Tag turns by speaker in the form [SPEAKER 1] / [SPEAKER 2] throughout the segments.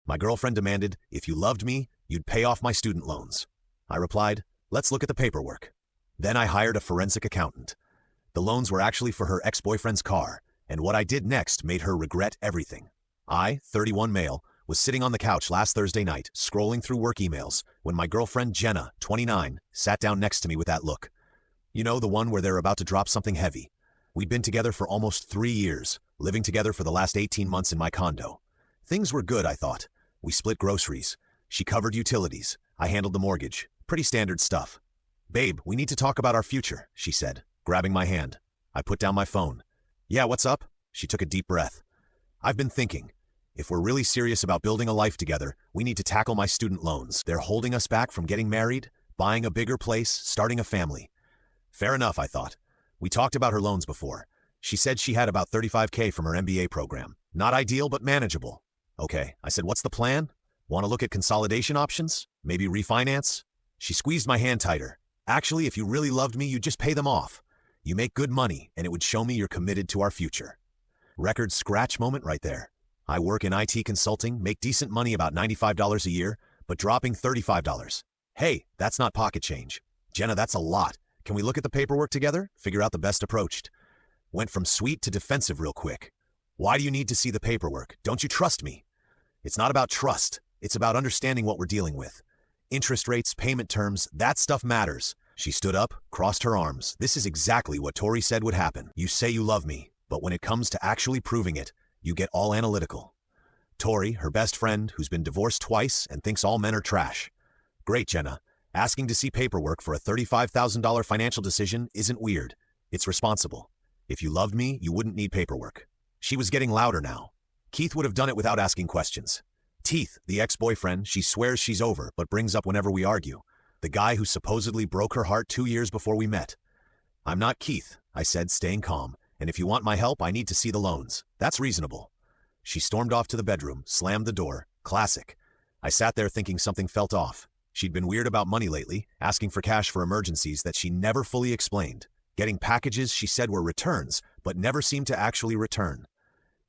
[SPEAKER 1] My girlfriend demanded, if you loved me, you'd pay off my student loans. I replied, let's look at the paperwork. Then I hired a forensic accountant. The loans were actually for her ex-boyfriend's car, and what I did next made her regret everything. I, 31 male, was sitting on the couch last Thursday night, scrolling through work emails, when my girlfriend Jenna, 29, sat down next to me with that look. You know, the one where they're about to drop something heavy. We'd been together for almost 3 years, living together for the last 18 months in my condo. Things were good, I thought. We split groceries. She covered utilities. I handled the mortgage. Pretty standard stuff. Babe, we need to talk about our future, she said, grabbing my hand. I put down my phone. Yeah, what's up? She took a deep breath. I've been thinking. If we're really serious about building a life together, we need to tackle my student loans. They're holding us back from getting married, buying a bigger place, starting a family. Fair enough, I thought. We talked about her loans before. She said she had about $35K from her MBA program. Not ideal, but manageable. Okay, I said, what's the plan? Want to look at consolidation options? Maybe refinance? She squeezed my hand tighter. Actually, if you really loved me, you'd just pay them off. You make good money, and it would show me you're committed to our future. Record scratch moment right there. I work in IT consulting, make decent money, about $95 a year, but dropping $35. Hey, that's not pocket change. Jenna, that's a lot. Can we look at the paperwork together? Figure out the best approach. Went from sweet to defensive real quick. Why do you need to see the paperwork? Don't you trust me? It's not about trust. It's about understanding what we're dealing with. Interest rates, payment terms, that stuff matters. She stood up, crossed her arms. This is exactly what Tori said would happen. You say you love me, but when it comes to actually proving it, you get all analytical. Tori, her best friend, who's been divorced twice and thinks all men are trash. Great, Jenna. Asking to see paperwork for a $35,000 financial decision isn't weird. It's responsible. If you loved me, you wouldn't need paperwork. She was getting louder now. Keith would have done it without asking questions. Teeth, the ex-boyfriend, she swears she's over, but brings up whenever we argue. The guy who supposedly broke her heart 2 years before we met. I'm not Keith, I said, staying calm. And if you want my help, I need to see the loans. That's reasonable. She stormed off to the bedroom, slammed the door. Classic. I sat there thinking something felt off. She'd been weird about money lately, asking for cash for emergencies that she never fully explained. Getting packages she said were returns, but never seemed to actually return.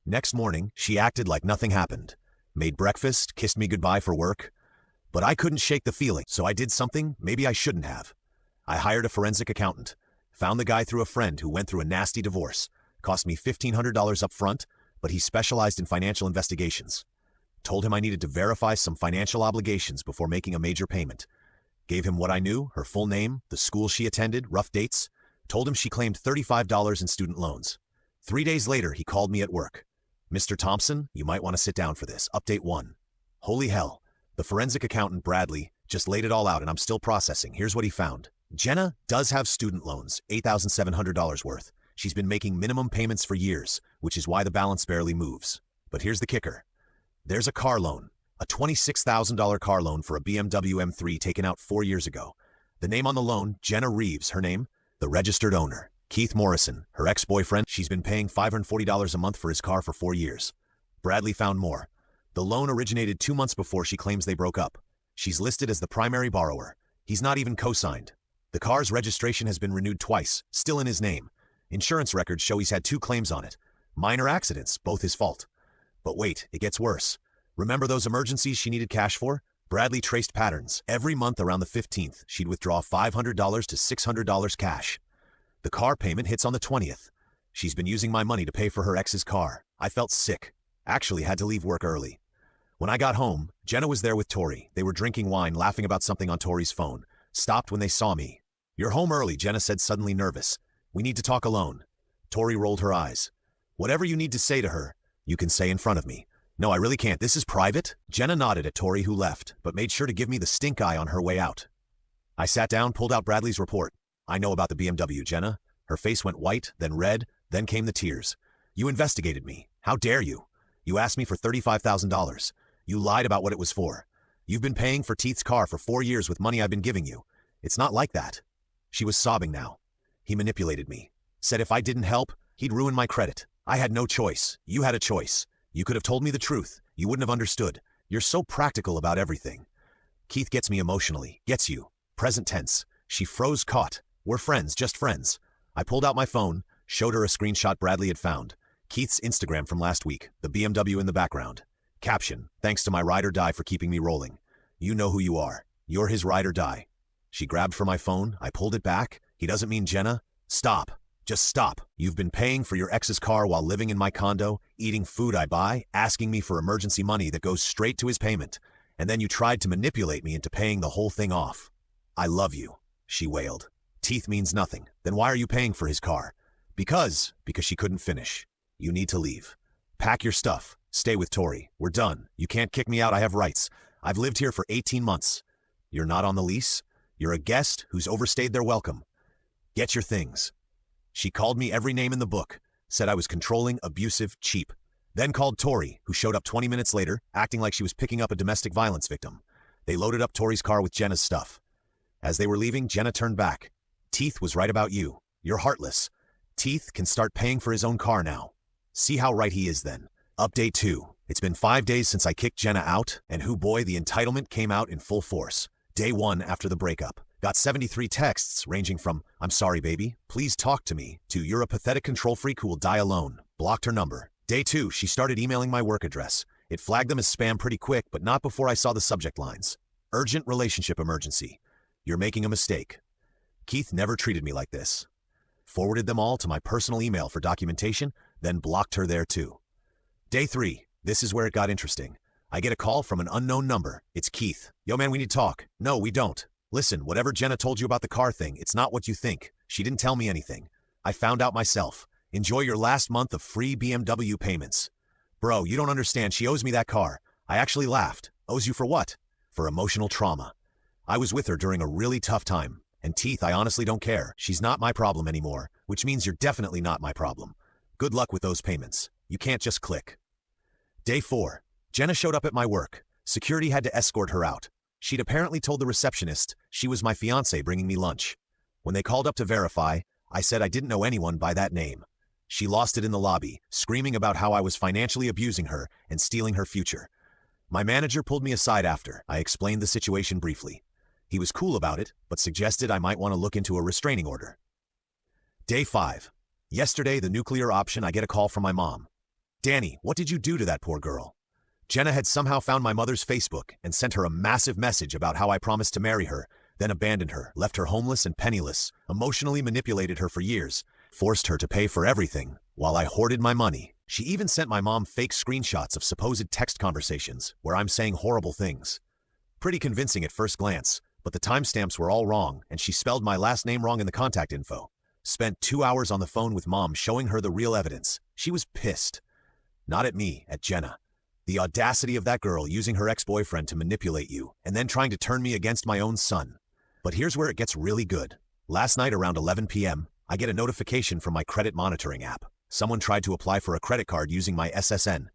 [SPEAKER 1] Next morning, she acted like nothing happened. Made breakfast, kissed me goodbye for work. But I couldn't shake the feeling, so I did something maybe I shouldn't have. I hired a forensic accountant. Found the guy through a friend who went through a nasty divorce. Cost me $1,500 up front, but he specialized in financial investigations. Told him I needed to verify some financial obligations before making a major payment. Gave him what I knew, her full name, the school she attended, rough dates. Told him she claimed $35 in student loans. 3 days later, he called me at work. Mr. Thompson, you might want to sit down for this. Update 1. Holy hell. The forensic accountant, Bradley, just laid it all out and I'm still processing. Here's what he found. Jenna does have student loans, $8,700 worth. She's been making minimum payments for years, which is why the balance barely moves. But here's the kicker. There's a car loan, a $26,000 car loan for a BMW M3 taken out 4 years ago. The name on the loan, Jenna Reeves, her name, the registered owner. Keith Morrison, her ex-boyfriend, she's been paying $540 a month for his car for 4 years. Bradley found more. The loan originated 2 months before she claims they broke up. She's listed as the primary borrower. He's not even co-signed. The car's registration has been renewed twice, still in his name. Insurance records show he's had 2 claims on it. Minor accidents, both his fault. But wait, it gets worse. Remember those emergencies she needed cash for? Bradley traced patterns. Every month around the 15th, she'd withdraw $500 to $600 cash. The car payment hits on the 20th. She's been using my money to pay for her ex's car. I felt sick. Actually had to leave work early. When I got home, Jenna was there with Tori. They were drinking wine, laughing about something on Tori's phone. Stopped when they saw me. You're home early, Jenna said, suddenly nervous. We need to talk alone. Tori rolled her eyes. Whatever you need to say to her, you can say in front of me. No, I really can't. This is private. Jenna nodded at Tori, who left, but made sure to give me the stink eye on her way out. I sat down, pulled out Bradley's report. I know about the BMW, Jenna. Her face went white, then red, then came the tears. You investigated me. How dare you? You asked me for $35,000. You lied about what it was for. You've been paying for Teeth's car for 4 years with money I've been giving you. It's not like that. She was sobbing now. He manipulated me. Said if I didn't help, he'd ruin my credit. I had no choice. You had a choice. You could have told me the truth. You wouldn't have understood. You're so practical about everything. Keith gets me emotionally. Gets you. Present tense. She froze, caught. We're friends, just friends. I pulled out my phone, showed her a screenshot Bradley had found. Keith's Instagram from last week, the BMW in the background. Caption, thanks to my ride or die for keeping me rolling. You know who you are. You're his ride or die. She grabbed for my phone. I pulled it back. He doesn't mean Jenna. Stop. Just stop. You've been paying for your ex's car while living in my condo, eating food I buy, asking me for emergency money that goes straight to his payment. And then you tried to manipulate me into paying the whole thing off. I love you, she wailed. Teeth means nothing. Then why are you paying for his car? Because she couldn't finish. You need to leave. Pack your stuff. Stay with Tori. We're done. You can't kick me out. I have rights. I've lived here for 18 months. You're not on the lease? You're a guest who's overstayed their welcome. Get your things. She called me every name in the book, said I was controlling, abusive, cheap. Then called Tori, who showed up 20 minutes later, acting like she was picking up a domestic violence victim. They loaded up Tori's car with Jenna's stuff. As they were leaving, Jenna turned back. Teeth was right about you. You're heartless. Teeth can start paying for his own car now. See how right he is then. Update 2. It's been 5 days since I kicked Jenna out, and hoo boy, the entitlement came out in full force. Day 1 after the breakup. Got 73 texts ranging from, I'm sorry baby, please talk to me, to you're a pathetic control freak who will die alone. Blocked her number. Day 2, she started emailing my work address. It flagged them as spam pretty quick, but not before I saw the subject lines. Urgent relationship emergency. You're making a mistake. Keith never treated me like this. Forwarded them all to my personal email for documentation, then blocked her there too. Day 3, this is where it got interesting. I get a call from an unknown number. It's Keith. Yo man, we need to talk. No, we don't. Listen, whatever Jenna told you about the car thing, it's not what you think. She didn't tell me anything. I found out myself. Enjoy your last month of free BMW payments. Bro, you don't understand. She owes me that car. I actually laughed. Owes you for what? For emotional trauma. I was with her during a really tough time. And Teeth, I honestly don't care. She's not my problem anymore, which means you're definitely not my problem. Good luck with those payments. You can't just click. Day 4. Jenna showed up at my work. Security had to escort her out. She'd apparently told the receptionist she was my fiancé bringing me lunch. When they called up to verify, I said I didn't know anyone by that name. She lost it in the lobby, screaming about how I was financially abusing her and stealing her future. My manager pulled me aside after. I explained the situation briefly. He was cool about it, but suggested I might want to look into a restraining order. Day 5. Yesterday, the nuclear option, I get a call from my mom. Danny, what did you do to that poor girl? Jenna had somehow found my mother's Facebook and sent her a massive message about how I promised to marry her, then abandoned her, left her homeless and penniless, emotionally manipulated her for years, forced her to pay for everything, while I hoarded my money. She even sent my mom fake screenshots of supposed text conversations where I'm saying horrible things. Pretty convincing at first glance, but the timestamps were all wrong and she spelled my last name wrong in the contact info. Spent 2 hours on the phone with mom showing her the real evidence. She was pissed. Not at me, at Jenna. The audacity of that girl using her ex-boyfriend to manipulate you and then trying to turn me against my own son. But here's where it gets really good. Last night around 11 p.m., I get a notification from my credit monitoring app. Someone tried to apply for a credit card using my SSN.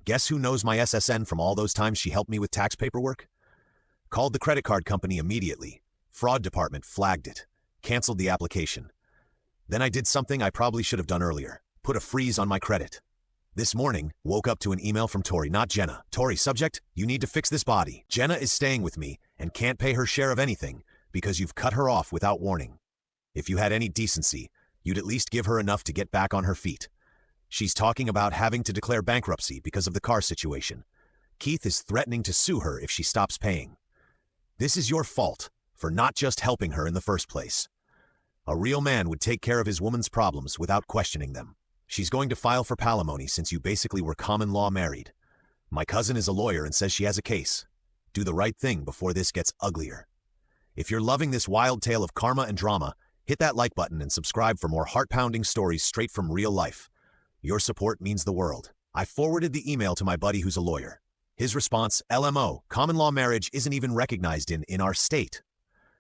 [SPEAKER 1] Guess who knows my SSN from all those times she helped me with tax paperwork? Called the credit card company immediately. Fraud department flagged it. Canceled the application. Then I did something I probably should have done earlier. Put a freeze on my credit. This morning, woke up to an email from Tori, not Jenna. Tori, subject, you need to fix this body. Jenna is staying with me and can't pay her share of anything because you've cut her off without warning. If you had any decency, you'd at least give her enough to get back on her feet. She's talking about having to declare bankruptcy because of the car situation. Keith is threatening to sue her if she stops paying. This is your fault for not just helping her in the first place. A real man would take care of his woman's problems without questioning them. She's going to file for palimony since you basically were common law married. My cousin is a lawyer and says she has a case. Do the right thing before this gets uglier. If you're loving this wild tale of karma and drama, hit that like button and subscribe for more heart-pounding stories straight from real life. Your support means the world. I forwarded the email to my buddy who's a lawyer. His response, LMO, common law marriage isn't even recognized in our state.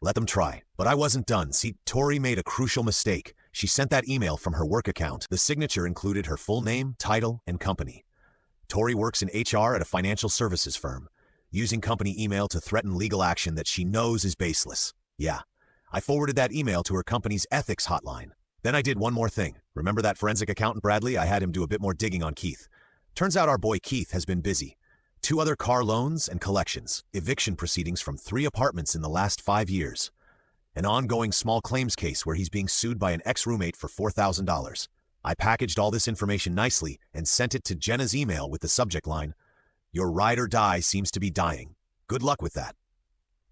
[SPEAKER 1] Let them try. But I wasn't done. See, Tori made a crucial mistake. She sent that email from her work account. The signature included her full name, title, and company. Tori works in HR at a financial services firm, using company email to threaten legal action that she knows is baseless. Yeah, I forwarded that email to her company's ethics hotline. Then I did one more thing. Remember that forensic accountant Bradley? I had him do a bit more digging on Keith. Turns out our boy Keith has been busy. 2 other car loans and collections, eviction proceedings from 3 apartments in the last 5 years. An ongoing small claims case where he's being sued by an ex-roommate for $4,000. I packaged all this information nicely and sent it to Jenna's email with the subject line, Your ride or die seems to be dying. Good luck with that.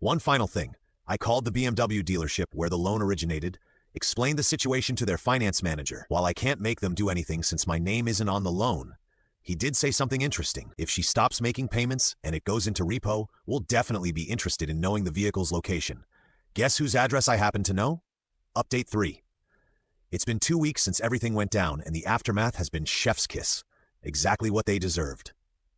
[SPEAKER 1] One final thing. I called the BMW dealership where the loan originated, explained the situation to their finance manager. While I can't make them do anything since my name isn't on the loan, he did say something interesting. If she stops making payments and it goes into repo, we'll definitely be interested in knowing the vehicle's location. Guess whose address I happen to know? Update 3. It's been 2 weeks since everything went down, and the aftermath has been chef's kiss. Exactly what they deserved.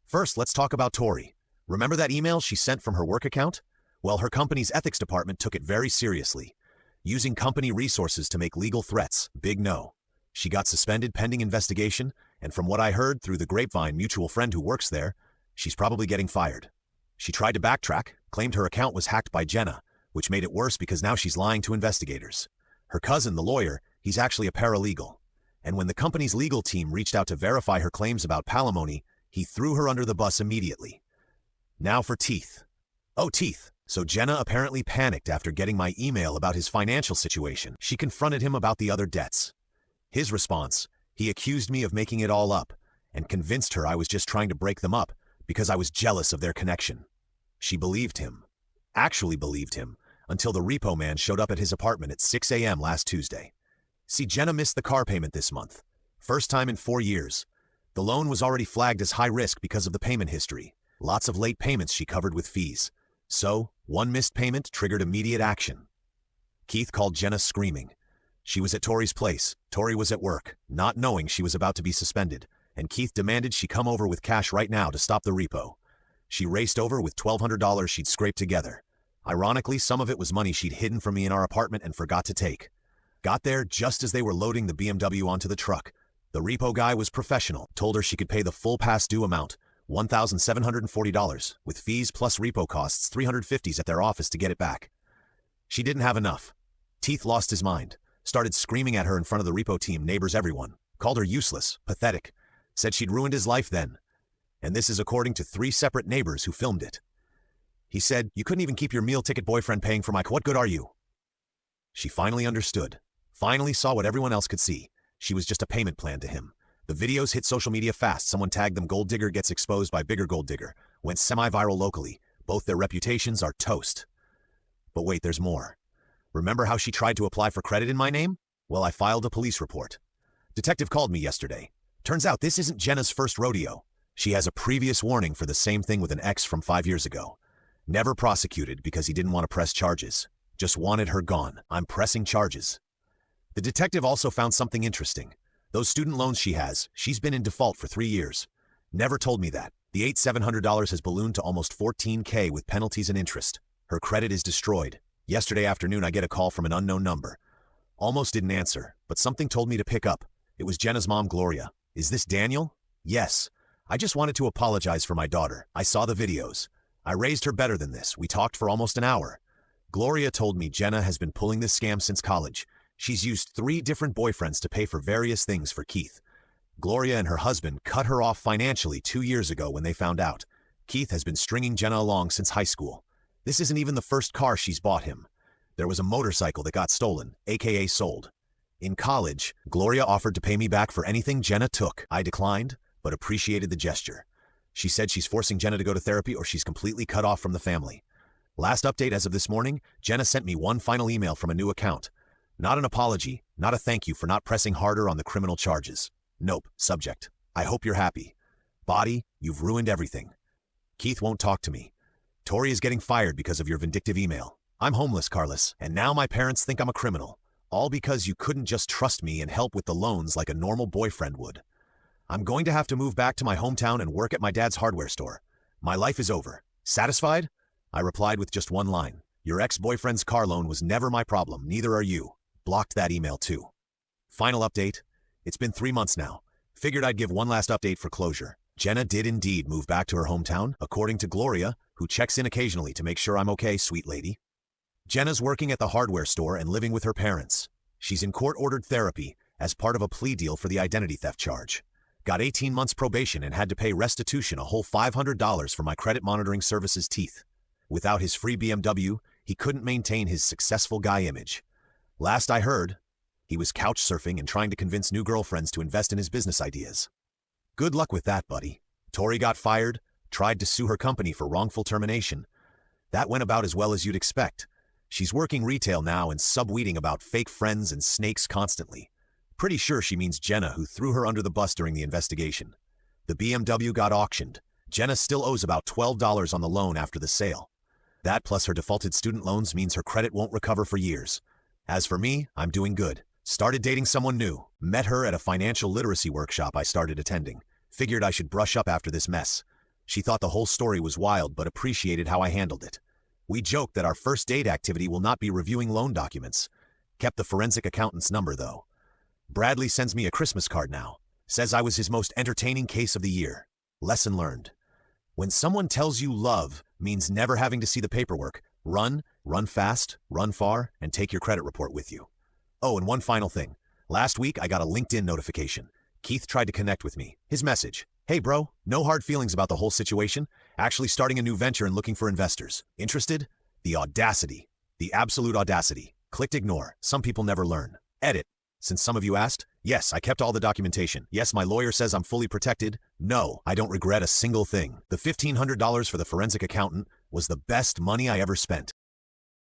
[SPEAKER 1] First, let's talk about Tori. Remember that email she sent from her work account? Well, her company's ethics department took it very seriously. Using company resources to make legal threats, big no. She got suspended pending investigation, and from what I heard through the grapevine mutual friend who works there, she's probably getting fired. She tried to backtrack, claimed her account was hacked by Jenna, which made it worse because now she's lying to investigators. Her cousin, the lawyer, he's actually a paralegal. And when the company's legal team reached out to verify her claims about palimony, he threw her under the bus immediately. Now for Teeth. Oh, Teeth. So Jenna apparently panicked after getting my email about his financial situation. She confronted him about the other debts. His response, he accused me of making it all up and convinced her I was just trying to break them up because I was jealous of their connection. She believed him. Actually believed him, until the repo man showed up at his apartment at 6 a.m. last Tuesday. See, Jenna missed the car payment this month. First time in 4 years. The loan was already flagged as high risk because of the payment history. Lots of late payments she covered with fees. So, one missed payment triggered immediate action. Keith called Jenna screaming. She was at Tori's place. Tori was at work, not knowing she was about to be suspended, and Keith demanded she come over with cash right now to stop the repo. She raced over with $1,200 she'd scraped together. Ironically, some of it was money she'd hidden from me in our apartment and forgot to take. Got there just as they were loading the BMW onto the truck. The repo guy was professional, told her she could pay the full past due amount, $1,740, with fees plus repo costs $350 at their office to get it back. She didn't have enough. Teeth lost his mind, started screaming at her in front of the repo team, neighbors, everyone, called her useless, pathetic, said she'd ruined his life then. And this is according to 3 separate neighbors who filmed it. He said, "You couldn't even keep your meal ticket boyfriend paying for my what good are you?" She finally understood, finally saw what everyone else could see. She was just a payment plan to him. The videos hit social media fast. Someone tagged them "Gold Digger gets exposed by bigger gold digger." Went semi-viral locally. Both their reputations are toast. But wait, there's more. Remember how she tried to apply for credit in my name? Well, I filed a police report. Detective called me yesterday. Turns out this isn't Jenna's first rodeo. She has a previous warning for the same thing with an ex from 5 years ago. Never prosecuted because he didn't want to press charges. Just wanted her gone. I'm pressing charges. The detective also found something interesting. Those student loans she has, she's been in default for 3 years. Never told me that. The $8,700 has ballooned to almost $14,000 with penalties and interest. Her credit is destroyed. Yesterday afternoon I get a call from an unknown number. Almost didn't answer, but something told me to pick up. It was Jenna's mom, Gloria. "Is this Daniel?" "Yes. I just wanted to apologize for my daughter. I saw the videos. I raised her better than this. We talked for almost an hour. Gloria told me Jenna has been pulling this scam since college. She's used 3 different boyfriends to pay for various things for Keith. Gloria and her husband cut her off financially 2 years ago when they found out. Keith has been stringing Jenna along since high school. This isn't even the first car she's bought him. There was a motorcycle that got stolen, aka sold. In college, Gloria offered to pay me back for anything Jenna took. I declined, but appreciated the gesture. She said she's forcing Jenna to go to therapy or she's completely cut off from the family. Last update as of this morning, Jenna sent me one final email from a new account. Not an apology, not a thank you for not pressing harder on the criminal charges. Nope, subject. I hope you're happy. Body, you've ruined everything. Keith won't talk to me. Tori is getting fired because of your vindictive email. I'm homeless, Carlos, and now my parents think I'm a criminal. All because you couldn't just trust me and help with the loans like a normal boyfriend would. I'm going to have to move back to my hometown and work at my dad's hardware store. My life is over. Satisfied? I replied with just one line. Your ex-boyfriend's car loan was never my problem, neither are you. Blocked that email too. Final update. It's been 3 months now. Figured I'd give one last update for closure. Jenna did indeed move back to her hometown, according to Gloria, who checks in occasionally to make sure I'm okay, sweet lady. Jenna's working at the hardware store and living with her parents. She's in court-ordered therapy as part of a plea deal for the identity theft charge. Got 18 months probation and had to pay restitution a whole $500 for my credit monitoring services Teeth. Without his free BMW, he couldn't maintain his successful guy image. Last I heard, he was couch surfing and trying to convince new girlfriends to invest in his business ideas. Good luck with that, buddy. Tori got fired, tried to sue her company for wrongful termination. That went about as well as you'd expect. She's working retail now and subweeding about fake friends and snakes constantly. Pretty sure she means Jenna, who threw her under the bus during the investigation. The BMW got auctioned. Jenna still owes about $12 on the loan after the sale. That plus her defaulted student loans means her credit won't recover for years. As for me, I'm doing good. Started dating someone new. Met her at a financial literacy workshop I started attending. Figured I should brush up after this mess. She thought the whole story was wild but appreciated how I handled it. We joked that our first date activity will not be reviewing loan documents. Kept the forensic accountant's number though. Bradley sends me a Christmas card now. Says I was his most entertaining case of the year. Lesson learned. When someone tells you love means never having to see the paperwork, run fast, run far, and take your credit report with you. Oh, and one final thing. Last week I got a LinkedIn notification. Keith tried to connect with me. His message: "Hey bro, no hard feelings about the whole situation. Actually starting a new venture and looking for investors. Interested?" The audacity. The absolute audacity. Clicked ignore. Some people never learn. Edit. Since some of you asked, yes, I kept all the documentation. Yes, my lawyer says I'm fully protected. No, I don't regret a single thing. The $1,500 for the forensic accountant was the best money I ever spent.